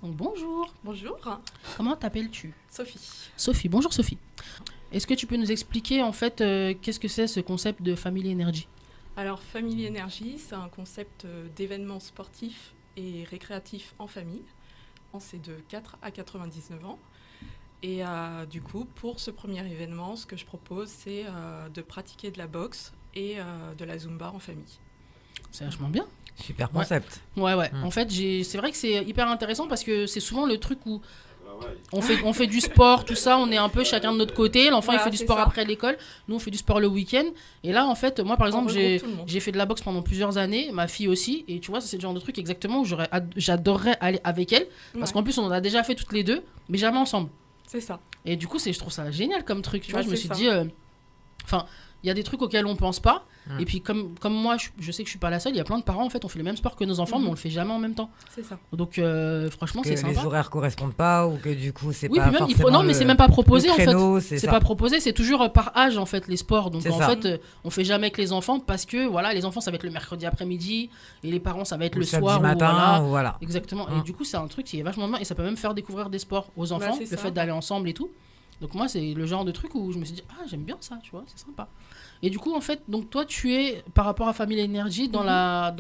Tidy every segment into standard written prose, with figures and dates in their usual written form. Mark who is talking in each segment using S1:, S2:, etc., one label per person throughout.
S1: Donc, bonjour.
S2: Bonjour.
S1: Comment t'appelles-tu?
S2: Sophie.
S1: Sophie. Bonjour Sophie. Est-ce que tu peux nous expliquer en fait qu'est-ce que c'est ce concept de Family Energy?
S2: Alors Family Energy, c'est un concept d'événements sportifs et récréatifs en famille. C'est de 4 à 99 ans. Et du coup, pour ce premier événement, ce que je propose, c'est de pratiquer de la boxe et de la Zumba en famille.
S1: C'est vachement bien.
S3: Super concept.
S1: Ouais. En fait, c'est vrai que c'est hyper intéressant parce que c'est souvent le truc où on fait du sport, tout ça, on est un peu chacun de notre côté. L'enfant, il fait du sport après l'école. Nous, on fait du sport le week-end. Et là, en fait, moi, par exemple, j'ai fait de la boxe pendant plusieurs années. Ma fille aussi. Et tu vois, c'est le genre de truc exactement où j'adorerais aller avec elle. Parce qu'en plus, on en a déjà fait toutes les deux, mais jamais ensemble.
S2: C'est ça.
S1: Et du coup, je trouve ça génial comme truc. Tu vois, je me suis dit... il y a des trucs auxquels on pense pas. Et puis, comme moi, je sais que je suis pas la seule, il y a plein de parents, en fait, on fait le même sport que nos enfants, mais on le fait jamais en même temps.
S2: C'est ça.
S1: Donc, franchement, c'est sympa.
S3: Les horaires correspondent pas ou que du coup, c'est
S1: oui,
S3: pas
S1: puis même,
S3: forcément
S1: non, mais c'est même pas proposé,
S3: créneau,
S1: en fait. C'est pas proposé, c'est toujours par âge, en fait, les sports. Donc, en fait, on fait jamais avec les enfants parce que, voilà, les enfants, ça va être le mercredi après-midi et les parents, ça va être le soir.
S3: Matin, voilà.
S1: Exactement. Et du coup, c'est un truc qui est vachement bien et ça peut même faire découvrir des sports aux enfants, le fait d'aller ensemble et tout. Donc moi, c'est le genre de truc où je me suis dit, j'aime bien ça, tu vois, c'est sympa. Et du coup, en fait, donc toi, tu es, par rapport à Family Energy, dans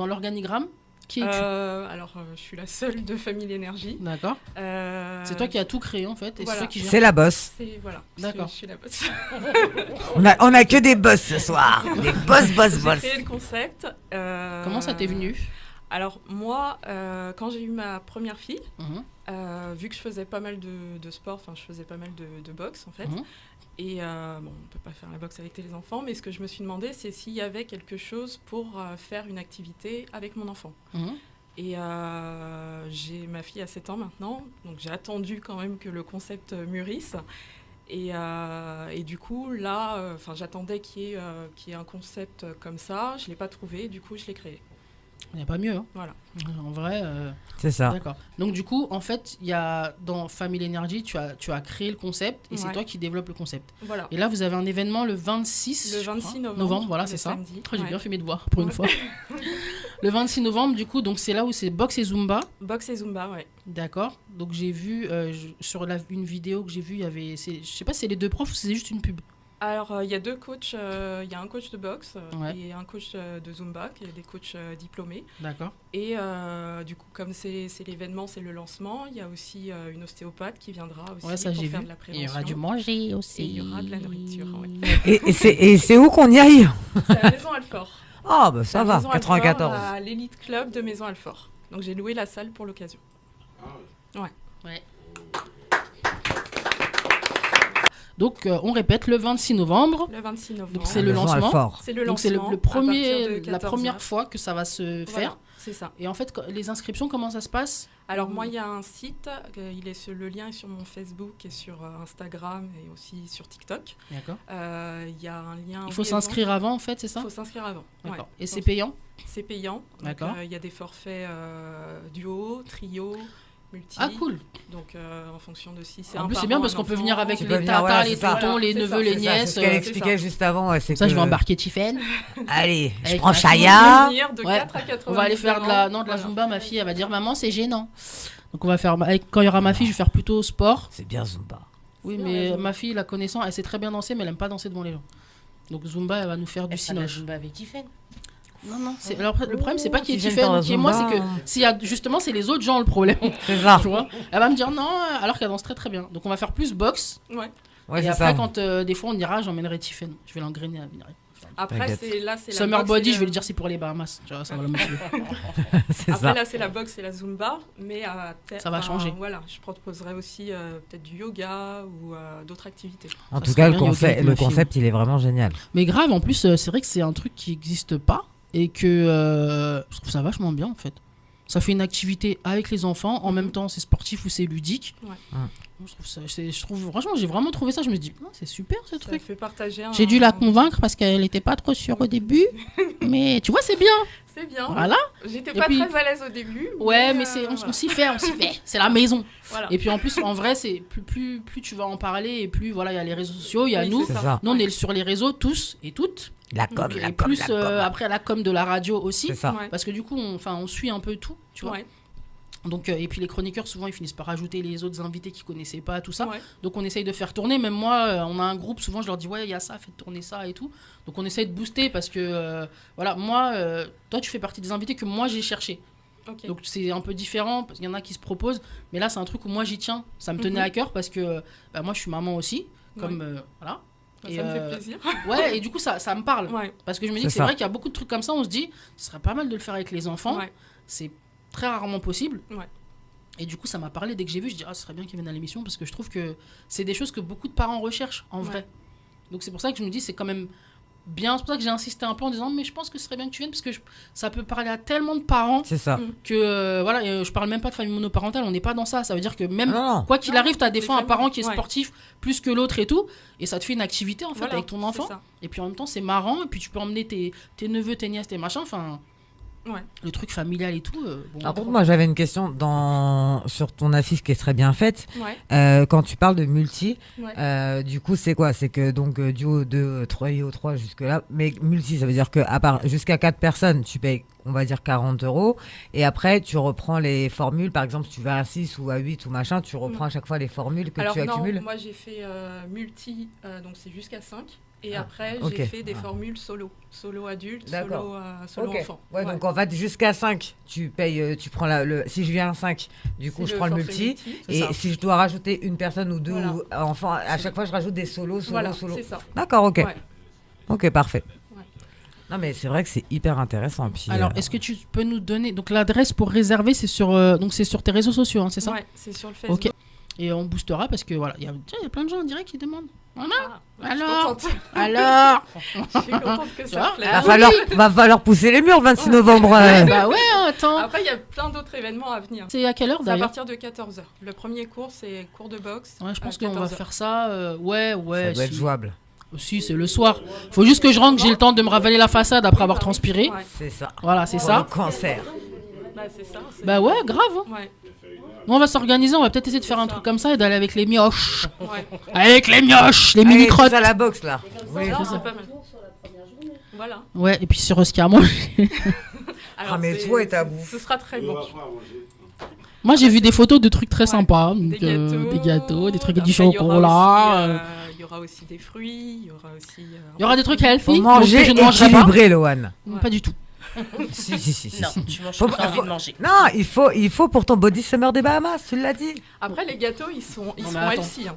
S1: l'organigramme, qui es-tu?
S2: Alors, je suis la seule de Family Energy.
S1: D'accord. C'est toi qui as tout créé, en fait. Et
S2: voilà.
S3: C'est la boss.
S2: Voilà.
S1: D'accord.
S2: Je suis la boss.
S3: on a que des boss ce soir. Des boss.
S2: J'ai créé le concept.
S1: Comment ça t'est venu?
S2: Alors, moi, quand j'ai eu ma première fille, vu que je faisais pas mal de sport, je faisais pas mal de boxe, en fait. Et on peut pas faire la boxe avec les enfants, mais ce que je me suis demandé, c'est s'il y avait quelque chose pour faire une activité avec mon enfant. Et j'ai ma fille à 7 ans maintenant, donc j'ai attendu quand même que le concept mûrisse. Et du coup, là, j'attendais qu'il y ait un concept comme ça. Je ne l'ai pas trouvé, du coup, je l'ai créé.
S1: Il n'y a pas mieux. Hein.
S2: Voilà.
S1: En vrai.
S3: C'est ça.
S1: D'accord. Donc, du coup, en fait, il y a dans Family Energy, tu as créé le concept et c'est toi qui développes le concept.
S2: Voilà.
S1: Et là, vous avez un événement le 26 novembre. Voilà, c'est ça. J'ai bien fait mes devoirs pour une fois. Le 26 novembre, du coup, donc c'est là où c'est boxe et Zumba.
S2: Boxe et Zumba, ouais.
S1: D'accord. Donc, j'ai vu sur une vidéo que j'ai vue, il y avait. Je sais pas si c'est les deux profs ou c'est juste une pub.
S2: Alors, il y a deux coachs. Il y a un coach de boxe et un coach de Zumba, qui est des coachs diplômés.
S1: D'accord.
S2: Et du coup, comme c'est l'événement, c'est le lancement, il y a aussi une ostéopathe qui viendra aussi pour faire de la prévention.
S1: Il y aura du manger aussi.
S2: Et il y aura de la nourriture, oui.
S3: Et c'est où qu'on y aille?
S2: C'est à Maison Alfort.
S3: Ah, bah ça va, 94.
S2: À l'Elite Club de Maison Alfort. Donc, j'ai loué la salle pour l'occasion.
S1: Ouais. Donc, on répète, le 26 novembre.
S2: Le 26 novembre.
S1: Donc, c'est le lancement.
S2: C'est le lancement.
S1: Donc, c'est la première fois que ça va se faire.
S2: C'est ça.
S1: Et en fait, les inscriptions, comment ça se passe?
S2: Alors, moi, il y a un site. Le lien est sur mon Facebook et sur Instagram et aussi sur TikTok.
S1: D'accord.
S2: Il y a un lien.
S1: Il faut s'inscrire avant, en fait, c'est ça?
S2: Il faut s'inscrire avant.
S1: D'accord.
S2: Ouais.
S1: Et c'est payant?
S2: C'est payant.
S1: D'accord.
S2: Il y a des forfaits duo, trio, multi.
S1: Ah, cool.
S2: Donc, en fonction de si c'est
S1: en plus, c'est bien parce qu'on peut venir avec les tatas, les tontons, les neveux, les nièces.
S3: C'est ce qu'elle expliquait juste avant.
S1: C'est ça, je vais embarquer Tiffen.
S3: Allez, je prends Chaya.
S1: On va aller faire de la Zumba. Ma fille, elle va dire, maman, c'est gênant. Donc, on va faire. Quand il y aura ma fille, je vais faire plutôt sport.
S3: C'est bien Zumba.
S1: Oui, mais ma fille, la connaissant, elle sait très bien danser, mais elle aime pas danser devant les gens. Donc, Zumba, elle va nous faire du cinoche.
S4: Zumba avec Tiffen.
S1: Non. Alors, le problème, c'est pas qui est Tiffen, qui est moi, c'est que justement, c'est les autres gens le problème.
S3: C'est ça.
S1: Tu vois, elle va me dire non, alors qu'elle danse très très bien. Donc, on va faire plus boxe.
S2: Ouais.
S1: Et après, quand des fois on ira, j'emmènerai Tiffen. Je vais l'engrainer à venir.
S2: Après, c'est la
S1: Summer
S2: boxe
S1: Body, je vais lui dire c'est pour les Bahamas. Tu vois, ça va le motiver.
S2: Après, là, c'est la boxe et la Zumba, mais
S1: ça va changer.
S2: Voilà, je proposerai aussi peut-être du yoga ou d'autres activités.
S3: En tout cas, le concept, il est vraiment génial.
S1: Mais grave, en plus, c'est vrai que c'est un truc qui n'existe pas et que je trouve ça vachement bien en fait. Ça fait une activité avec les enfants, en même temps c'est sportif ou c'est ludique.
S2: Ouais.
S1: Je trouve franchement, j'ai vraiment trouvé ça, je me dis c'est super ce truc.
S2: Ça fait partager
S1: J'ai dû la convaincre parce qu'elle n'était pas trop sûre au début, mais tu vois c'est bien.
S2: C'est bien.
S1: Voilà.
S2: J'étais pas très à l'aise au début.
S1: Ouais, mais on s'y fait, c'est la maison.
S2: Voilà.
S1: Et puis en plus en vrai, c'est plus tu vas en parler et plus voilà, il y a les réseaux sociaux, il y a nous. Nous on est sur les réseaux tous et toutes.
S3: La com,
S1: et plus après la com de la radio aussi,
S3: c'est ça.
S1: Parce que du coup on suit un peu tout, tu vois.
S2: Ouais.
S1: Donc, et puis les chroniqueurs, souvent, ils finissent par rajouter les autres invités qu'ils connaissaient pas, tout ça. Ouais. Donc, on essaye de faire tourner. Même moi, on a un groupe, souvent, je leur dis, ouais, il y a ça, faites tourner ça et tout. Donc, on essaye de booster parce que, voilà, moi, toi, tu fais partie des invités que moi, j'ai cherché. Okay. Donc, c'est un peu différent parce qu'il y en a qui se proposent. Mais là, c'est un truc où moi, j'y tiens. Ça me tenait à cœur parce que moi, je suis maman aussi. Comme, voilà.
S2: Et ça me fait plaisir.
S1: Ouais, et du coup, ça me parle. Ouais. Parce que je me dis que c'est vrai qu'il y a beaucoup de trucs comme ça. On se dit, ce serait pas mal de le faire avec les enfants. Ouais. C'est très rarement possible. Ouais. Et du coup, ça m'a parlé. Dès que j'ai vu, je dis, ce serait bien qu'il vienne à l'émission parce que je trouve que c'est des choses que beaucoup de parents recherchent en vrai. Donc, c'est pour ça que je me dis, c'est quand même bien. C'est pour ça que j'ai insisté un peu en disant, mais je pense que ce serait bien que tu viennes parce que ça peut parler à tellement de parents.
S3: C'est ça.
S1: Que, voilà, je parle même pas de famille monoparentale. On n'est pas dans ça. Ça veut dire que même, quoi qu'il arrive, tu as des fois un parent qui est sportif plus que l'autre et tout. Et ça te fait une activité, en fait, avec ton enfant. Et puis, en même temps, c'est marrant. Et puis, tu peux emmener tes neveux, tes nièces, tes machins. Enfin. Ouais. Le truc familial et tout.
S3: Par contre, moi j'avais une question sur ton affiche qui est très bien faite. Ouais. Quand tu parles de multi, du coup c'est quoi? C'est que donc duo 2, 3 et 3 jusque-là. Mais multi, ça veut dire que à part jusqu'à 4 personnes, tu payes, on va dire 40 €. Et après, tu reprends les formules. Par exemple, si tu vas à 6 ou à 8 ou machin, tu reprends à chaque fois les formules que tu accumules.
S2: Non, moi j'ai fait multi, donc c'est jusqu'à 5. Et après, j'ai fait des formules solo adulte, solo enfant.
S3: Ouais, donc en fait, jusqu'à 5, tu payes, tu prends si je viens à 5, du coup, je prends le multi. Et si je dois rajouter une personne ou deux enfants, à chaque fois, je rajoute des solos.
S2: C'est ça.
S3: D'accord, ok. Ouais. Ok, parfait. Ouais. Non, mais c'est vrai que c'est hyper intéressant. Puis,
S1: alors, est-ce que tu peux nous donner... Donc, l'adresse pour réserver, c'est sur tes réseaux sociaux, hein, c'est ça?
S2: Ouais, c'est sur le Facebook.
S1: Ok. Et on boostera parce que voilà, il y a plein de gens en direct qui demandent. Voilà. Alors,
S2: je suis contente que ça plaise.
S3: Va falloir pousser les murs le 26 novembre.
S1: Bah ouais, attends.
S2: Après, il y a plein d'autres événements à venir.
S1: C'est à quelle heure d'ailleurs?
S2: À partir de 14h. Le premier cours, c'est cours de boxe.
S1: Ouais, je pense qu'on va faire ça. Ouais.
S3: Ça doit être jouable.
S1: Si, c'est le soir. Faut juste que je rentre, que j'ai le temps de me ravaler la façade après avoir transpiré.
S3: Ouais. C'est ça.
S1: Voilà, c'est ça.
S3: Le cancer.
S2: Bah, c'est ça.
S1: Bah ouais, grave. Hein. Ouais. Nous, on va s'organiser, on va peut-être essayer de faire un truc comme ça et d'aller avec les mioches. Ouais. Avec les mioches, les mini-crottes.
S3: À la boxe là.
S2: Oui, c'est pas mal. Voilà.
S1: Ouais, et puis sur ce qu'il y a à manger.
S3: Mais toi et ta bouffe.
S2: Ce sera très bon.
S1: Moi, j'ai vu des photos de trucs très sympas. Donc, des gâteaux, des trucs avec du chocolat.
S2: Il y aura aussi des fruits.
S1: Il y aura des trucs healthy.
S3: Manger
S1: je ne mangerai
S3: équilibré, Loane.
S1: Pas du tout.
S3: Si.
S1: Non, tu manges pas envie de manger.
S3: Non, il faut pour ton body summer des Bahamas, tu l'as dit.
S2: Après, les gâteaux, ils sont healthy. Hein.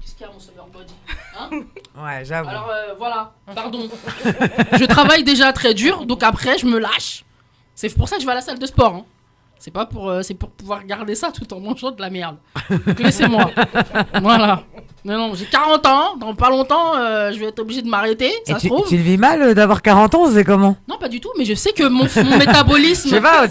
S1: Qu'est-ce qu'il y a, mon summer body
S3: Ouais, j'avoue.
S1: Alors, voilà, pardon. Je travaille déjà très dur, donc après, je me lâche. C'est pour ça que je vais à la salle de sport. Hein. C'est pour pouvoir garder ça tout en mangeant de la merde. Donc, laissez-moi. Voilà. Non, j'ai 40 ans. Dans pas longtemps, je vais être obligée de m'arrêter. Ça se trouve.
S3: Tu le vis mal d'avoir 40 ans, c'est comment?
S1: Non, pas du tout. Mais je sais que mon métabolisme.
S3: Je sais pas.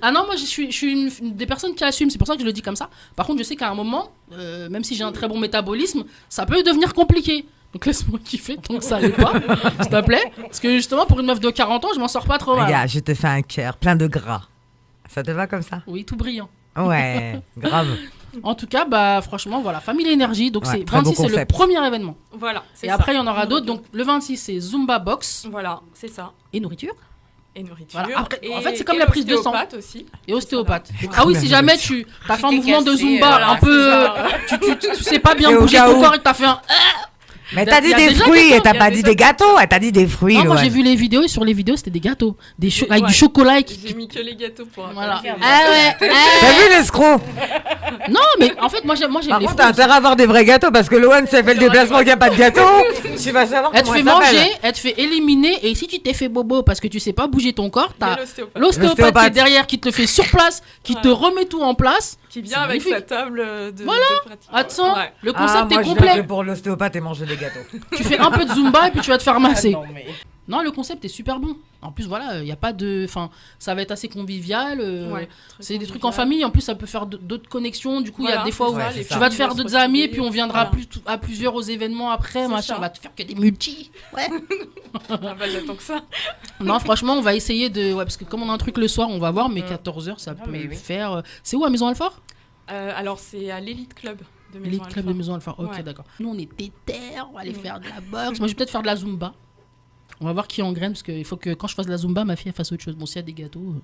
S1: Ah non, moi, je suis une des personnes qui assument. C'est pour ça que je le dis comme ça. Par contre, je sais qu'à un moment, même si j'ai un très bon métabolisme, ça peut devenir compliqué. Donc laisse-moi kiffer tant que ça l'est pas, s'il te plaît. Parce que justement, pour une meuf de 40 ans, je m'en sors pas trop mal.
S3: Regarde, je te fais un cœur plein de gras. Ça te va comme ça?
S1: Oui, tout brillant.
S3: Ouais, grave.
S1: En tout cas, bah franchement, voilà, Famille Énergie. Donc c'est 26, c'est le premier événement.
S2: Voilà.
S1: Et après, il y en aura d'autres. Donc le 26, c'est Zumba Box.
S2: Voilà, c'est ça.
S1: Et nourriture.
S2: Voilà.
S1: Après, en fait, c'est comme la prise de sang.
S2: Aussi.
S1: Et ostéopathe. Ah oui, si jamais tu as fait un mouvement de Zumba un peu, tu sais pas bien bouger ton corps et que t'as fait un.
S3: Mais t'as dit des fruits, et t'as pas dit des gâteaux, elle t'a dit des fruits.
S1: Non, moi j'ai vu les vidéos et sur les vidéos c'était des gâteaux, avec du chocolat.
S2: J'ai mis que les gâteaux pour.
S1: Voilà.
S3: T'as vu l'escroc?
S1: Non, mais en fait moi j'aime les fruits.
S3: Par contre, t'as intérêt à avoir des vrais gâteaux parce que Loane, si elle fait le déplacement qu'il n'y a pas de gâteau, tu vas savoir comment elle
S1: te fait manger, elle te fait éliminer, et si tu t'es fait bobo parce que tu sais pas bouger ton corps, t'as l'ostéopathe qui est derrière, qui te le fait sur place, qui te remet tout en place.
S2: Qui vient avec sa table de pratique.
S1: Attends, le concept est complet.
S3: Je pour l'ostéopathe et manger des gâteaux.
S1: Tu fais un peu de Zumba et puis tu vas te faire masser. Non, le concept est super bon. En plus, voilà, il y a pas de... Enfin, ça va être assez convivial. C'est des trucs en famille. En plus, ça peut faire d'autres connexions. Du coup, il y a des fois où tu vas te faire d'autres amis et puis on viendra à plusieurs aux événements après. Machin, on va te faire que des multis. Ouais.
S2: J'attends que ça.
S1: Non, franchement, on va essayer de... Ouais, parce que comme on a un truc le soir, on va voir. Mais 14h, ça peut faire... C'est où, à Maison Alfort?
S2: Alors, c'est à l'Elite Club.
S1: L'Elite Club de Maison Alfort. Ok, d'accord. Nous, on est déter. On va aller faire de la boxe. Moi, je vais peut-être faire de la Zumba. On va voir qui engraine, parce qu'il faut que quand je fasse de la Zumba, ma fille elle fasse autre chose. Bon, s'il y a des gâteaux,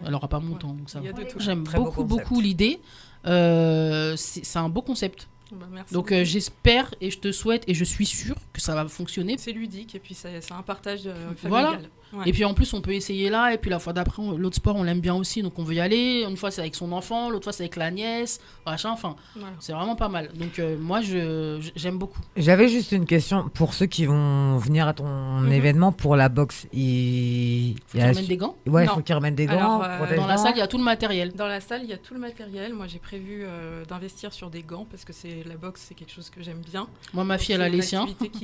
S1: Elle aura pas mon temps, donc ça va.
S2: De tout.
S1: J'aime beaucoup l'idée. C'est un beau concept.
S2: Merci
S1: donc j'espère et je te souhaite et je suis sûre que ça va fonctionner.
S2: C'est ludique et puis c'est un partage familial.
S1: Voilà. Et puis en plus on peut essayer là et puis la fois d'après l'autre sport on l'aime bien aussi donc on veut y aller. Une fois c'est avec son enfant, l'autre fois c'est avec la nièce, machin. Enfin c'est vraiment pas mal. Donc moi j'aime beaucoup.
S3: J'avais juste une question pour ceux qui vont venir à ton événement pour la boxe.
S1: Faut qu'ils remènent des gants.
S3: Ouais, il faut qu'ils remènent des gants.
S1: Dans la salle il y a tout le matériel.
S2: Dans la salle il y a tout le matériel. Moi j'ai prévu d'investir sur des gants parce que la boxe c'est quelque chose que j'aime bien.
S1: Moi ma fille elle a les siens.
S2: C'est une activité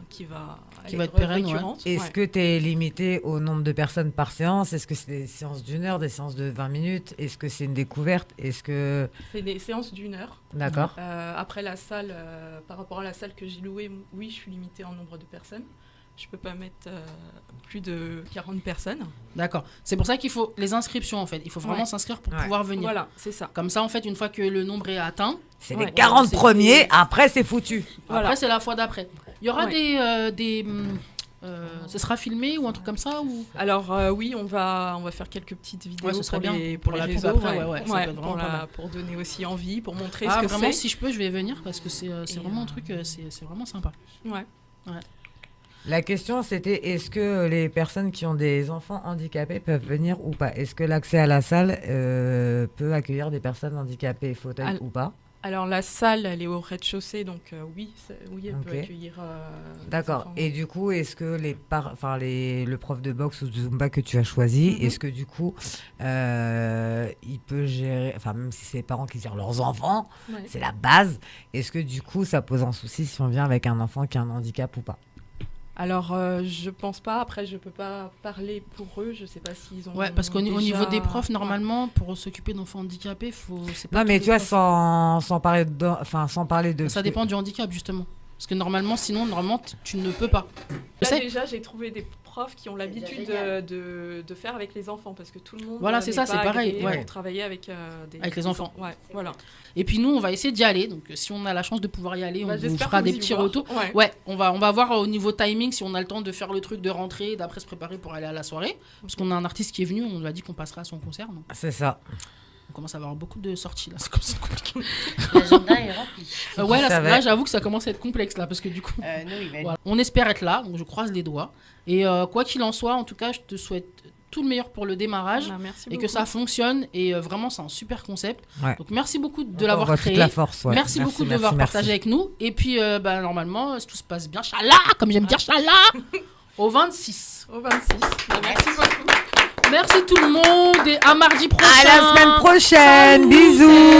S2: qui va
S1: être pérenne.
S3: Est-ce que tu es limité au nombre de personnes par séance? Est-ce que c'est des séances d'1 heure, des séances de 20 minutes? Est-ce que c'est une découverte?
S2: C'est des séances d'1 heure.
S3: D'accord.
S2: Après la salle, par rapport à la salle que j'ai louée, oui, je suis limitée en nombre de personnes. Je peux pas mettre plus de 40 personnes.
S1: D'accord. C'est pour ça qu'il faut les inscriptions en fait. Il faut vraiment s'inscrire pour pouvoir venir.
S2: Voilà, c'est ça.
S1: Comme ça en fait, une fois que le nombre est atteint,
S3: c'est les 40 premiers, après c'est foutu.
S1: Après c'est la fois d'après. Il y aura des ce sera filmé ou un truc comme ça ou...
S2: Alors oui, on va faire quelques petites vidéos pour les réseaux, pour donner aussi envie, pour montrer ce que
S1: vraiment,
S2: c'est.
S1: Si je peux, je vais venir parce que c'est vraiment un truc, c'est vraiment sympa.
S2: Ouais.
S3: La question c'était est-ce que les personnes qui ont des enfants handicapés peuvent venir ou pas? Est-ce que l'accès à la salle peut accueillir des personnes handicapées, fauteuil ou pas?
S2: Alors la salle, elle est au rez-de-chaussée, donc oui, elle peut accueillir.
S3: D'accord. Et du coup, est-ce que le prof de boxe ou de Zumba que tu as choisi, est-ce que du coup, il peut gérer, enfin même si c'est les parents qui gèrent leurs enfants, c'est la base. Est-ce que du coup, ça pose un souci si on vient avec un enfant qui a un handicap ou pas?
S2: Alors, je pense pas. Après, je peux pas parler pour eux. Je sais pas s'ils ont.
S1: Ouais, parce qu'au niveau des profs, normalement, pour s'occuper d'enfants handicapés, c'est pas.
S3: Non, mais tu vois, sans parler de.
S1: Ça dépend du handicap, justement. Parce que normalement, tu ne peux pas.
S2: Là, déjà, j'ai trouvé des profs qui ont l'habitude de faire avec les enfants, parce que tout le monde.
S1: Voilà, c'est ça, c'est pareil.
S2: Pour travailler avec
S1: les enfants.
S2: Ouais, voilà.
S1: Et puis nous, on va essayer d'y aller. Donc, si on a la chance de pouvoir y aller, on vous fera des petits retours. Ouais, on va voir au niveau timing si on a le temps de faire le truc de rentrer, d'après se préparer pour aller à la soirée. Parce qu'on a un artiste qui est venu, on lui a dit qu'on passera à son concert. Donc.
S3: C'est ça.
S1: On commence à avoir beaucoup de sorties là, c'est comme ça compliqué.
S4: L'agenda est rempli.
S1: Là, j'avoue que ça commence à être complexe là, parce que du coup, on espère être là, donc je croise les doigts. Et quoi qu'il en soit, en tout cas, je te souhaite tout le meilleur pour le démarrage et que ça fonctionne. Et vraiment, c'est un super concept. Ouais. Donc merci beaucoup de l'avoir créé. Merci beaucoup de l'avoir partagé avec nous. Et puis, normalement, si tout se passe bien, Inch'Allah, comme j'aime dire, Inch'Allah, au 26.
S2: Merci beaucoup.
S1: Merci tout le monde et à mardi prochain.
S3: À la semaine prochaine. Bisous.